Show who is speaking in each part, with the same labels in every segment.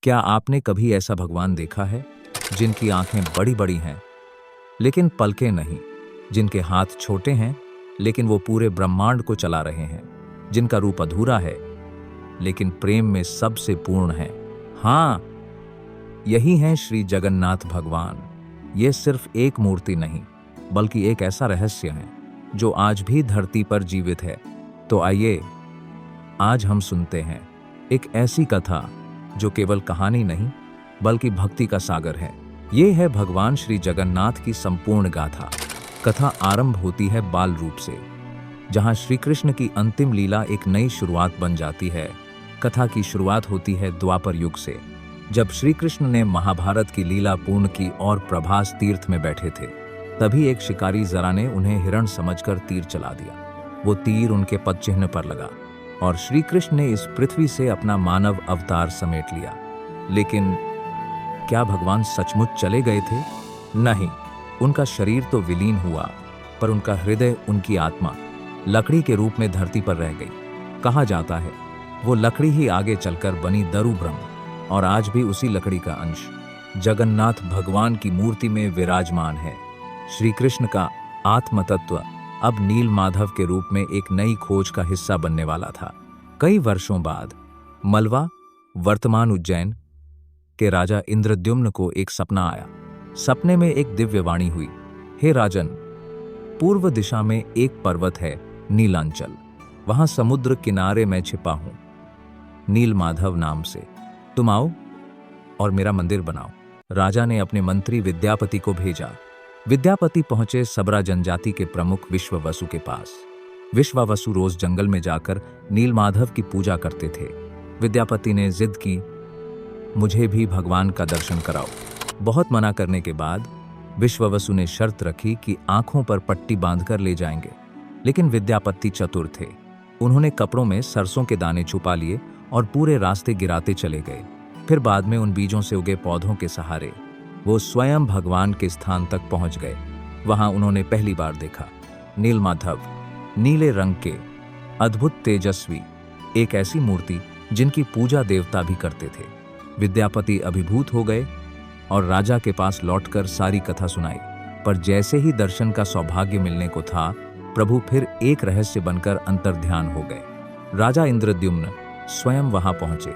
Speaker 1: क्या आपने कभी ऐसा भगवान देखा है जिनकी आंखें बड़ी बड़ी हैं लेकिन पलकें नहीं, जिनके हाथ छोटे हैं लेकिन वो पूरे ब्रह्मांड को चला रहे हैं, जिनका रूप अधूरा है लेकिन प्रेम में सबसे पूर्ण है? हाँ, यही हैं श्री जगन्नाथ भगवान। ये सिर्फ एक मूर्ति नहीं बल्कि एक ऐसा रहस्य है जो आज भी धरती पर जीवित है। तो आइए आज हम सुनते हैं एक ऐसी कथा जो केवल कहानी नहीं बल्कि भक्ति का सागर है। ये है भगवान श्री जगन्नाथ की संपूर्ण गाथा। कथा आरंभ होती है बाल रूप से, जहां श्री कृष्ण की अंतिम लीला एक नई शुरुआत बन जाती है। कथा की शुरुआत होती है द्वापर युग से, जब श्री कृष्ण ने महाभारत की लीला पूर्ण की और प्रभास तीर्थ में बैठे थे। तभी एक शिकारी जरा ने उन्हें हिरण समझकर तीर चला दिया। वो तीर उनके पद चिन्ह पर लगा और श्री कृष्ण ने इस पृथ्वी से अपना मानव अवतार समेट लिया। लेकिन क्या भगवान सचमुच चले गए थे? नहीं, उनका शरीर तो विलीन हुआ, पर उनका हृदय, उनकी आत्मा लकड़ी के रूप में धरती पर रह गई। कहा जाता है वो लकड़ी ही आगे चलकर बनी दरु ब्रह्म, और आज भी उसी लकड़ी का अंश जगन्नाथ भगवान की मूर्ति में विराजमान है। श्री कृष्ण का आत्म तत्व अब नील माधव के रूप में एक नई खोज का हिस्सा बनने वाला था। कई वर्षों बाद मलवा, वर्तमान उज्जैन के राजा इंद्रद्युम्न को एक सपना आया। सपने में एक दिव्य वाणी हुई, हे राजन, पूर्व दिशा में एक पर्वत है नीलांचल, वहां समुद्र किनारे में छिपा हूं नील माधव नाम से। तुम आओ और मेरा मंदिर बनाओ। राजा ने अपने मंत्री विद्यापति को भेजा। विद्यापति पहुंचे सबरा जनजाति के प्रमुख विश्ववसु के पास। विश्ववसु रोज जंगल में जाकर नीलमाधव की पूजा करते थे। विद्यापति ने जिद की, मुझे भी भगवान का दर्शन कराओ। बहुत मना करने के बाद विश्ववसु ने शर्त रखी कि आंखों पर पट्टी बांधकर ले जाएंगे। लेकिन विद्यापति चतुर थे। उन्होंने कपड़ों में सरसों के दाने छुपा लिए और पूरे रास्ते गिराते चले गए। फिर बाद में उन बीजों से उगे पौधों के सहारे वो स्वयं भगवान के स्थान तक पहुंच गए। वहां उन्होंने पहली बार देखा नीलमाधव, नीले रंग के, अद्भुत तेजस्वी, एक ऐसी मूर्ति जिनकी पूजा देवता भी करते थे। विद्यापति अभिभूत हो गए और राजा के पास लौटकर सारी कथा सुनाई। पर जैसे ही दर्शन का सौभाग्य मिलने को था, प्रभु फिर एक रहस्य बनकर अंतर्ध्यान हो गए। राजा इंद्रद्युम्न स्वयं वहां पहुंचे,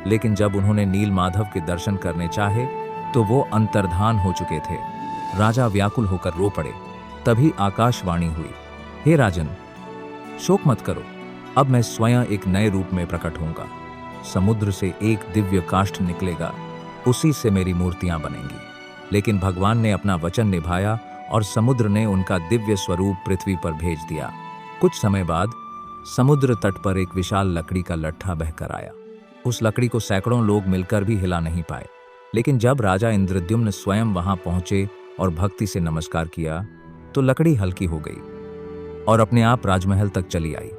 Speaker 1: लेकिन जब उन्होंने नीलमाधव के दर्शन करने चाहे तो वो अंतर्धान हो चुके थे। राजा व्याकुल होकर रो पड़े। तभी आकाशवाणी हुई, हे राजन, शोक मत करो, अब मैं स्वयं एक नए रूप में प्रकट होऊंगा। समुद्र से एक दिव्य काष्ठ निकलेगा, उसी से मेरी मूर्तियां बनेंगी। लेकिन भगवान ने अपना वचन निभाया और समुद्र ने उनका दिव्य स्वरूप पृथ्वी पर भेज दिया। कुछ समय बाद समुद्र तट पर एक विशाल लकड़ी का लट्ठा बहकर आया। उस लकड़ी को सैकड़ों लोग मिलकर भी हिला नहीं पाए। लेकिन जब राजा इंद्रद्युम्न स्वयं वहां पहुंचे और भक्ति से नमस्कार किया तो लकड़ी हल्की हो गई और अपने आप राजमहल तक चली आई।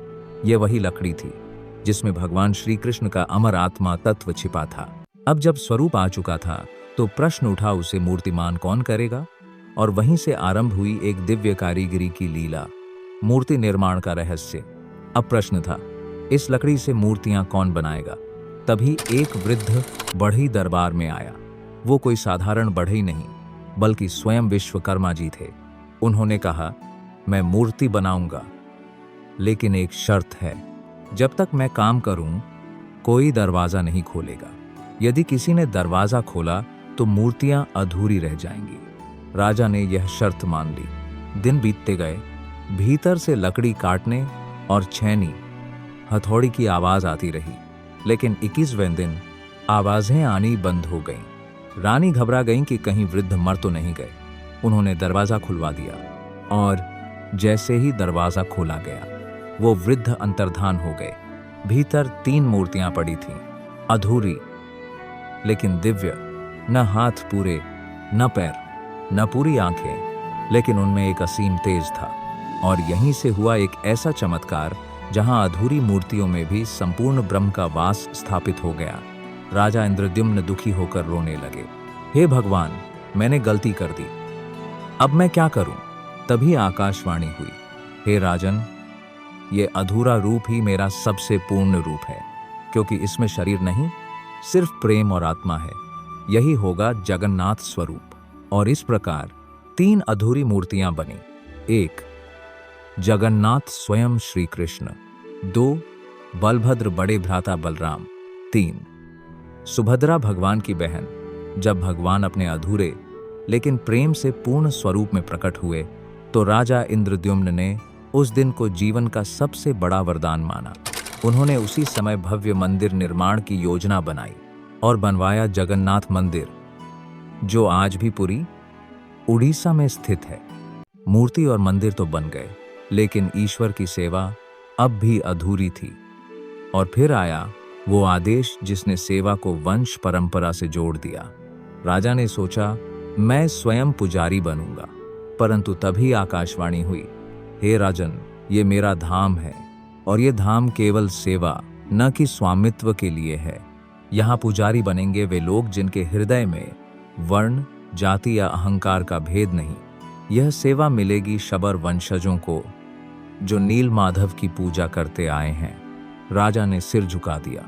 Speaker 1: ये वही लकड़ी थी जिसमें भगवान श्री कृष्ण का अमर आत्मा तत्व छिपा था। अब जब स्वरूप आ चुका था तो प्रश्न उठा, उसे मूर्तिमान कौन करेगा? और वहीं से आरंभ हुई एक दिव्य कारीगरी की लीला, मूर्ति निर्माण का रहस्य। अब प्रश्न था, इस लकड़ी से मूर्तियां कौन बनाएगा? तभी एक वृद्ध बढ़ई दरबार में आया। वो कोई साधारण बढ़ई नहीं बल्कि स्वयं विश्वकर्मा जी थे। उन्होंने कहा, मैं मूर्ति बनाऊंगा, लेकिन एक शर्त है, जब तक मैं काम करूं कोई दरवाजा नहीं खोलेगा। यदि किसी ने दरवाजा खोला तो मूर्तियां अधूरी रह जाएंगी। राजा ने यह शर्त मान ली। दिन बीतते गए, भीतर से लकड़ी काटने और छेनी, हथौड़ी की आवाज आती रही। लेकिन 21वें दिन आवाजें आनी बंद हो गईं। रानी घबरा गईं कि कहीं वृद्ध मर तो नहीं गए। उन्होंने दरवाजा खुलवा दिया और जैसे ही दरवाजा खोला गया वो वृद्ध अंतर्धान हो गए। भीतर 3 मूर्तियां पड़ी थीं, अधूरी लेकिन दिव्य, न हाथ पूरे, न पैर, न पूरी आंखें, लेकिन उनमें एक असीम तेज था। और यहीं से हुआ एक ऐसा चमत्कार जहां अधूरी मूर्तियों में भी संपूर्ण ब्रह्म का वास स्थापित हो गया। राजा इंद्रद्युम्न दुखी होकर रोने लगे, हे भगवान, मैंने गलती कर दी, अब मैं क्या करूं? तभी आकाशवाणी हुई, हे राजन, ये अधूरा रूप ही मेरा सबसे पूर्ण रूप है, क्योंकि इसमें शरीर नहीं सिर्फ प्रेम और आत्मा है। यही होगा जगन्नाथ स्वरूप। और इस प्रकार 3 अधूरी मूर्तियां बनी। 1 जगन्नाथ स्वयं श्री कृष्ण, 2 बलभद्र बड़े भ्राता बलराम, 3 सुभद्रा भगवान की बहन। जब भगवान अपने अधूरे लेकिन प्रेम से पूर्ण स्वरूप में प्रकट हुए तो राजा इंद्रद्युम्न ने उस दिन को जीवन का सबसे बड़ा वरदान माना। उन्होंने उसी समय भव्य मंदिर निर्माण की योजना बनाई और बनवाया जगन्नाथ मंदिर, जो आज भी पुरी, उड़ीसा में स्थित है। मूर्ति और मंदिर तो बन गए, लेकिन ईश्वर की सेवा अब भी अधूरी थी। और फिर आया वो आदेश जिसने सेवा को वंश परंपरा से जोड़ दिया। राजा ने सोचा, मैं स्वयं पुजारी बनूंगा, परंतु तभी आकाशवाणी हुई, हे राजन, ये मेरा धाम है और ये धाम केवल सेवा न कि स्वामित्व के लिए है। यहाँ पुजारी बनेंगे वे लोग जिनके हृदय में वर्ण, जाति या अहंकार का भेद नहीं। यह सेवा मिलेगी शबर वंशजों को जो नील माधव की पूजा करते आए हैं। राजा ने सिर झुका दिया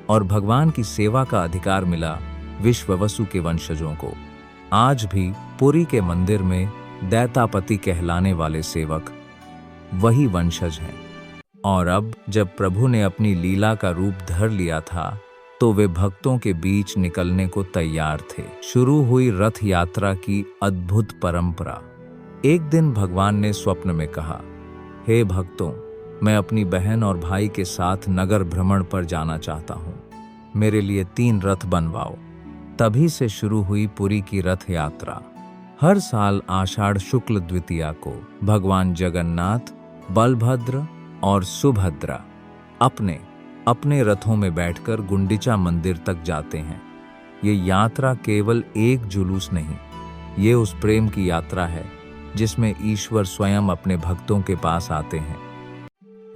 Speaker 1: और भगवान की सेवा का अधिकार मिला विश्ववसु के वंशजों को। आज भी पुरी के मंदिर में दैतापति कहलाने वाले सेवक वही वंशज हैं। और अब जब प्रभु ने अपनी लीला का रूप धर लिया था तो वे भक्तों के बीच निकलने को तैयार थे। शुरू हुई रथ यात्रा की अद्भुत परंपरा। एक दिन भगवान ने स्वप्न में कहा, हे भक्तों, मैं अपनी बहन और भाई के साथ नगर भ्रमण पर जाना चाहता हूँ। मेरे लिए 3 रथ बनवाओ। तभी से शुरू हुई पुरी की रथ यात्रा। हर साल आषाढ़ शुक्ल द्वितीया को भगवान जगन्नाथ, बलभद्र और सुभद्रा अपने अपने रथों में बैठकर गुंडिचा मंदिर तक जाते हैं। ये यात्रा केवल एक जुलूस नहीं, ये उस प्रेम की यात्रा है जिसमें ईश्वर स्वयं अपने भक्तों के पास आते हैं।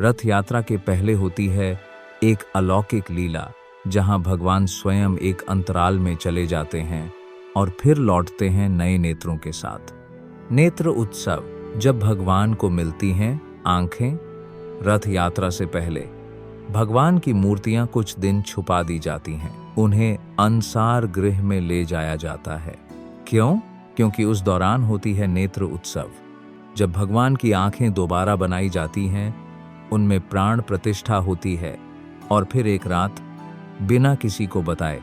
Speaker 1: रथ यात्रा के पहले होती है एक अलौकिक लीला, जहां भगवान स्वयं एक अंतराल में चले जाते हैं और फिर लौटते हैं नए नेत्रों के साथ। नेत्र उत्सव। जब भगवान को मिलती हैं आंखें। रथ यात्रा से पहले भगवान की मूर्तियां कुछ दिन छुपा दी जाती हैं। उन्हें अंसार गृह में ले जाया जाता है। क्यों? क्योंकि उस दौरान होती है नेत्र उत्सव। जब भगवान की आंखें दोबारा बनाई जाती हैं, उनमें प्राण प्रतिष्ठा होती है और फिर एक रात बिना किसी को बताए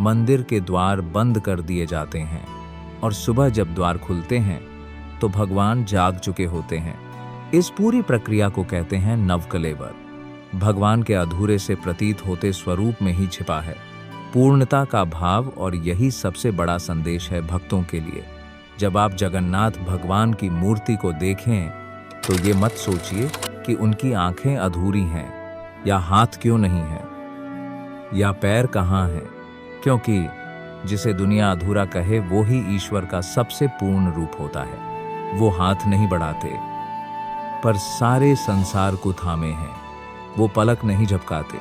Speaker 1: मंदिर के द्वार बंद कर दिए जाते हैं और सुबह जब द्वार खुलते हैं तो भगवान जाग चुके होते हैं। इस पूरी प्रक्रिया को कहते हैं नवकलेवर। भगवान के अधूरे से प्रतीत होते स्वरूप में ही छिपा है पूर्णता का भाव, और यही सबसे बड़ा संदेश है भक्तों के लिए। जब आप जगन्नाथ भगवान की मूर्ति को देखें तो ये मत सोचिए कि उनकी आंखें अधूरी हैं या हाथ क्यों नहीं है या पैर कहाँ है, क्योंकि जिसे दुनिया अधूरा कहे वो ही ईश्वर का सबसे पूर्ण रूप होता है। वो हाथ नहीं बढ़ाते पर सारे संसार को थामे हैं। वो पलक नहीं झपकाते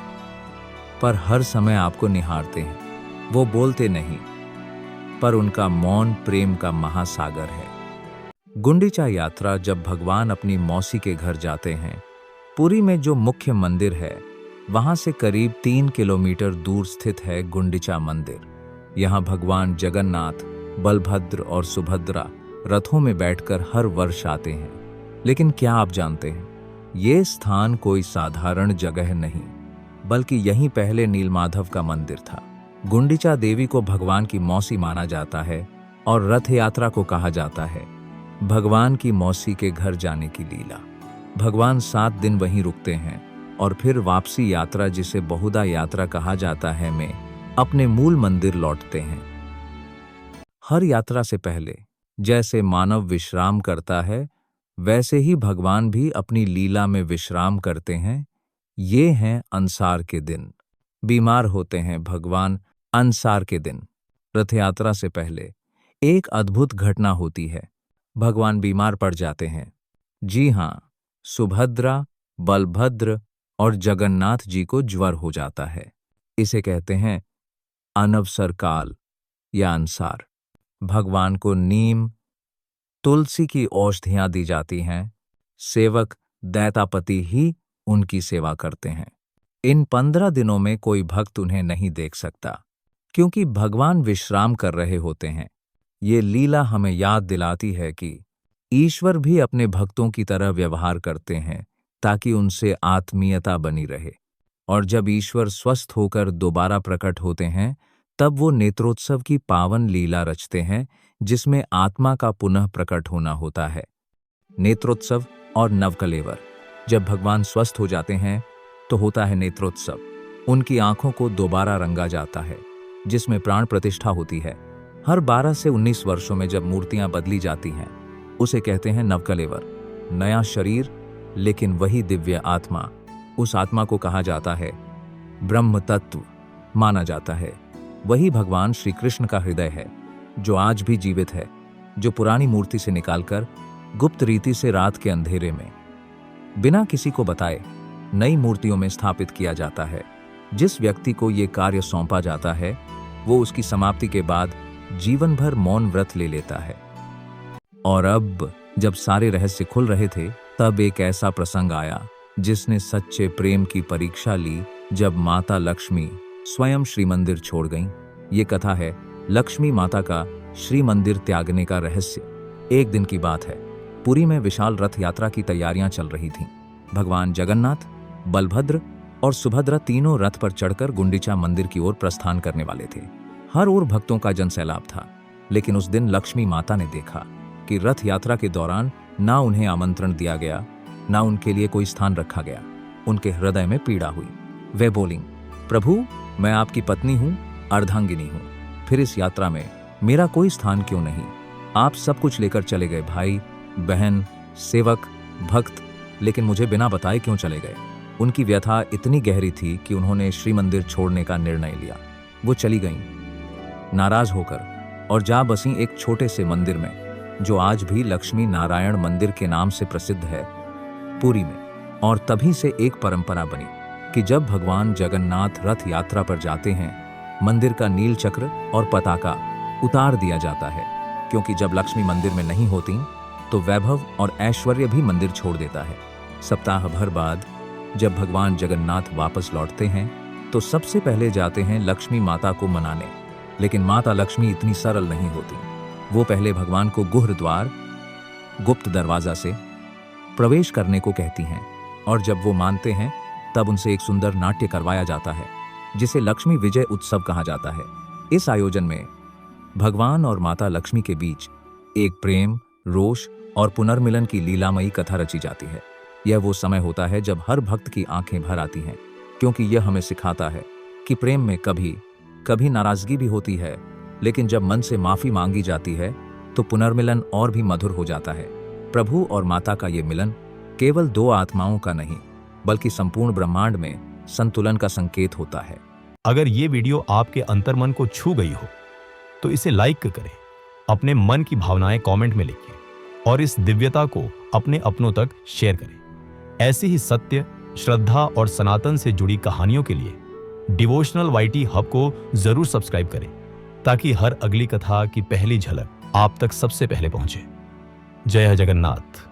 Speaker 1: पर हर समय आपको निहारते हैं। वो बोलते नहीं पर उनका मौन प्रेम का महासागर है। गुंडिचा यात्रा। जब भगवान अपनी मौसी के घर जाते हैं, पुरी में जो मुख्य मंदिर है वहां से करीब 3 किलोमीटर दूर स्थित है गुंडिचा मंदिर। यहाँ भगवान जगन्नाथ, बलभद्र और सुभद्रा रथों में बैठकर हर वर्ष आते हैं। लेकिन क्या आप जानते हैं, ये स्थान कोई साधारण जगह नहीं, बल्कि यहीं पहले नीलमाधव का मंदिर था। गुंडिचा देवी को भगवान की मौसी माना जाता है और रथ यात्रा को कहा जाता है भगवान की मौसी के घर जाने की लीला। भगवान 7 दिन वहीं रुकते हैं और फिर वापसी यात्रा, जिसे बहुधा यात्रा कहा जाता है, में अपने मूल मंदिर लौटते हैं। हर यात्रा से पहले जैसे मानव विश्राम करता है, वैसे ही भगवान भी अपनी लीला में विश्राम करते हैं। ये हैं अंसार के दिन। बीमार होते हैं भगवान अंसार के दिन। रथ यात्रा से पहले एक अद्भुत घटना होती है। भगवान बीमार पड़ जाते हैं। जी हाँ, सुभद्रा, बलभद्र और जगन्नाथ जी को ज्वर हो जाता है। इसे कहते हैं अनवसर काल या अंसार। भगवान को नीम, तुलसी की औषधियां दी जाती हैं। सेवक दैतापति ही उनकी सेवा करते हैं। इन 15 दिनों में कोई भक्त उन्हें नहीं देख सकता। क्योंकि भगवान विश्राम कर रहे होते हैं। ये लीला हमें याद दिलाती है कि ईश्वर भी अपने भक्तों की तरह व्यवहार करते हैं ताकि उनसे आत्मीयता बनी रहे। और जब ईश्वर स्वस्थ होकर दोबारा प्रकट होते हैं, तब वो नेत्रोत्सव की पावन लीला रचते हैं जिसमें आत्मा का पुनः प्रकट होना होता है। नेत्रोत्सव और नवकलेवर। जब भगवान स्वस्थ हो जाते हैं तो होता है नेत्रोत्सव। उनकी आंखों को दोबारा रंगा जाता है, जिसमें प्राण प्रतिष्ठा होती है। हर 12 से 19 वर्षों में जब मूर्तियां बदली जाती हैं, उसे कहते हैं नवकलेवर। नया शरीर, लेकिन वही दिव्य आत्मा। उस आत्मा को कहा जाता है ब्रह्म तत्व, माना जाता है। वही भगवान श्री कृष्ण का हृदय है, जो आज भी जीवित है, जो पुरानी मूर्ति से निकालकर गुप्त रीति से रात के अंधेरे में बिना किसी को बताए नई मूर्तियों में स्थापित किया जाता है। जिस व्यक्ति को ये कार्य सौंपा जाता है, वो उसकी समाप्ति के बाद जीवन भर मौन व्रत ले लेता है। और अब जब सारे रहस्य खुल रहे थे, तब एक ऐसा प्रसंग आया जिसने सच्चे प्रेम की परीक्षा ली, जब माता लक्ष्मी स्वयं श्री मंदिर छोड़ गईं। ये कथा है लक्ष्मी माता का श्री मंदिर त्यागने का रहस्य। एक दिन की बात है, पुरी में विशाल रथ यात्रा की तैयारियां चल रही थीं। भगवान जगन्नाथ, बलभद्र और सुभद्रा तीनों रथ पर चढ़कर गुंडीचा मंदिर की ओर प्रस्थान करने वाले थे। हर ओर भक्तों का जनसैलाब था। लेकिन उस दिन लक्ष्मी माता ने देखा कि रथ यात्रा के दौरान ना उन्हें आमंत्रण दिया गया, ना उनके लिए कोई स्थान रखा गया। उनके हृदय में पीड़ा हुई। वे बोलीं, प्रभु, मैं आपकी पत्नी हूँ, अर्धांगिनी हूँ, फिर इस यात्रा में मेरा कोई स्थान क्यों नहीं? आप सब कुछ लेकर चले गए, भाई बहन, सेवक, भक्त, लेकिन मुझे बिना बताए क्यों चले गए? उनकी व्यथा इतनी गहरी थी कि उन्होंने श्री मंदिर छोड़ने का निर्णय लिया। वो चली गईं, नाराज होकर, और जा बसीं एक छोटे से मंदिर में, जो आज भी लक्ष्मी नारायण मंदिर के नाम से प्रसिद्ध है, पुरी में। और तभी से एक परंपरा बनी कि जब भगवान जगन्नाथ रथ यात्रा पर जाते हैं, मंदिर का नील चक्र और पताका उतार दिया जाता है, क्योंकि जब लक्ष्मी मंदिर में नहीं होती तो वैभव और ऐश्वर्य भी मंदिर छोड़ देता है। सप्ताह भर बाद जब भगवान जगन्नाथ वापस लौटते हैं, तो सबसे पहले जाते हैं लक्ष्मी माता को मनाने। लेकिन माता लक्ष्मी इतनी सरल नहीं होती। वो पहले भगवान को गुह्र द्वार, गुप्त दरवाजा से प्रवेश करने को कहती हैं, और जब वो मानते हैं, तब उनसे एक सुंदर नाट्य करवाया जाता है, जिसे लक्ष्मी विजय उत्सव कहा जाता है। इस आयोजन में भगवान और माता लक्ष्मी के बीच एक प्रेम, रोष और पुनर्मिलन की लीलामयी कथा रची जाती है। यह वो समय होता है जब हर भक्त की आंखें भर आती हैं, क्योंकि यह हमें सिखाता है कि प्रेम में कभी कभी नाराजगी भी होती है, लेकिन जब मन से माफी मांगी जाती है तो पुनर्मिलन और भी मधुर हो जाता है। प्रभु और माता का ये मिलन केवल दो आत्माओं का नहीं, बल्कि संपूर्ण ब्रह्मांड में संतुलन का संकेत होता है।
Speaker 2: अगर ये वीडियो आपके अंतर्मन को छू गई हो तो इसे लाइक करें, अपने मन की भावनाएं कमेंट में लिखें और इस दिव्यता को अपने अपनों तक शेयर करें। ऐसी ही सत्य, श्रद्धा और सनातन से जुड़ी कहानियों के लिए डिवोशनल YT हब को जरूर सब्सक्राइब करें, ताकि हर अगली कथा की पहली झलक आप तक सबसे पहले पहुंचे। जय जगन्नाथ।